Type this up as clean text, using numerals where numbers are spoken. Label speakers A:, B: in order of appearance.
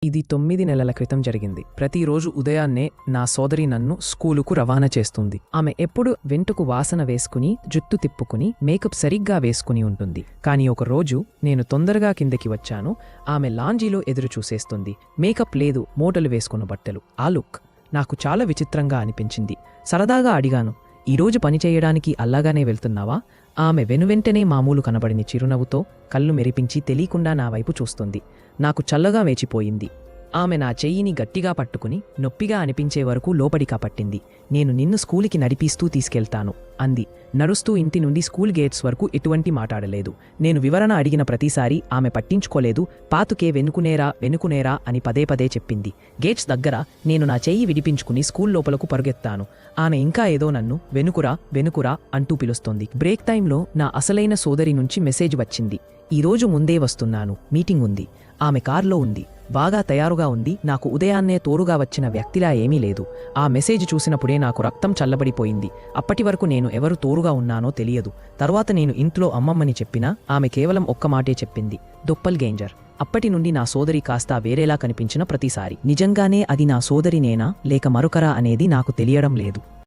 A: ఇది 9 నెలల క్రితం జరిగింది. ప్రతిరోజు ఉదయాన్నే నా సోదరి నన్ను స్కూలుకు రవాణా చేస్తుంది. ఆమె ఎప్పుడు వెంటుకు వాసన వేసుకుని, జుట్టు తిప్పుకుని, మేకప్ సరిగ్గా వేసుకుని ఉంటుంది. కానీ ఒక రోజు నేను తొందరగా కిందకి వచ్చాను. ఆమె లాంజీలో ఎదురు చూసేస్తుంది. మేకప్ లేదు, మూటలు వేసుకున్న బట్టలు. ఆ లుక్ నాకు చాలా విచిత్రంగా అనిపించింది. సరదాగా అడిగాను, ఈరోజు పనిచేయడానికి అల్లాగానే వెళ్తున్నావా? ఆమె వెనువెంటనే మామూలు కనబడిని చిరునవ్వుతో కళ్ళు మెరిపించి తెలియకుండా నా వైపు చూస్తుంది. నాకు చల్లగా వేచిపోయింది. ఆమె నా చెయ్యిని గట్టిగా పట్టుకుని నొప్పిగా అనిపించే వరకు లోపడికా పట్టింది. నేను నిన్ను స్కూలుకి నడిపిస్తూ తీసుకెళ్తాను అంది. నడుస్తూ ఇంటి నుండి స్కూల్ గేట్స్ వరకు ఎటువంటి మాట్లాడలేదు. నేను వివరణ అడిగిన ప్రతిసారి ఆమె పట్టించుకోలేదు. పాతుకే వెనుకునేరా అని పదే పదే చెప్పింది. గేట్స్ దగ్గర నేను నా చెయ్యి విడిపించుకుని స్కూల్ లోపలకు పరుగెత్తాను. ఆమె ఇంకా ఏదో నన్ను వెనుకురా అంటూ పిలుస్తోంది. బ్రేక్ టైంలో నా అసలైన సోదరి నుంచి మెసేజ్ వచ్చింది. ఈరోజు ముందే వస్తున్నాను, మీటింగ్ ఉంది. ఆమె కార్లో ఉంది, బాగా తయారుగా ఉంది. నాకు ఉదయాన్నే తోడుగా వచ్చిన వ్యక్తిలా ఏమీ లేదు. ఆ మెసేజ్ చూసినప్పుడే నాకు రక్తం చల్లబడిపోయింది. అప్పటి వరకు నేను ఎవరు తోడుగా ఉన్నానో తెలియదు. తర్వాత నేను ఇంట్లో అమ్మమ్మని చెప్పినా ఆమె కేవలం ఒక్క మాటే చెప్పింది, డొప్పల్ గేంజర్. అప్పటి నుండి నా సోదరి కాస్త వేరేలా కనిపించిన ప్రతిసారి నిజంగానే అది నా సోదరినేనా లేక మరొకరా అనేది నాకు తెలియడం లేదు.